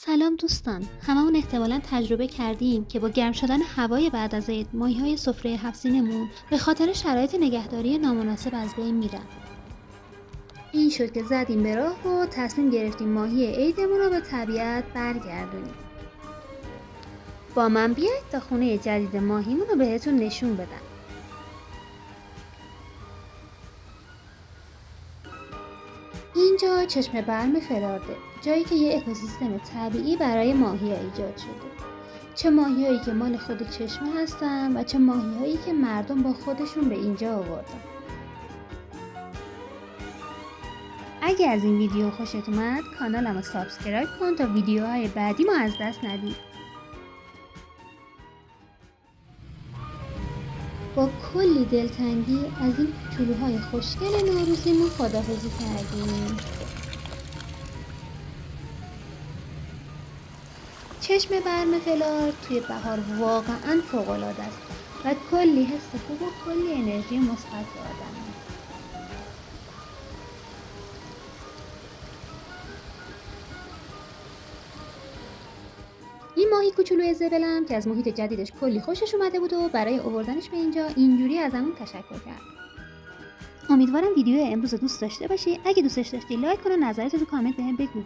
سلام دوستان، هممون احتمالاً تجربه کردیم که با گرم شدن هوای بعد از عید ماهی‌های سفره هفت‌سینمون به خاطر شرایط نگهداری نامناسب از بین میرن. این شد که زدیم به راه و تصمیم گرفتیم ماهی عیدمون رو به طبیعت برگردونیم. با من بیایید تا خونه جدید ماهیمون رو بهتون نشون بدم. اینجا چشمه برم فلارده، جایی که یه اکوسیستم طبیعی برای ماهی‌ها ایجاد شده. چه ماهی‌هایی که مال خود چشمه هستن و چه ماهی‌هایی که مردم با خودشون به اینجا آوردن. اگه از این ویدیو خوشت اومد کانالمو سابسکرایب کن تا ویدیوهای بعدیمو از دست ندی. با کلی دلتنگی از این کوچولوهای خوشگل نوروزیمون خداحافظی کردیم. چشم برم فلار توی بهار واقعاً فوق‌العاده است و کلی حس خوب و کلی انرژی مثبت به آدم میده. این ماهی کوچولوی زبلم که از محیط جدیدش کلی خوشش اومده بود و برای آوردنش به اینجا اینجوری ازمون تشکر کرد. امیدوارم ویدیو امروز رو دوست داشته باشی. اگه دوستش داشتی لایک کن و نظرتو تو کامنت بهم بگو.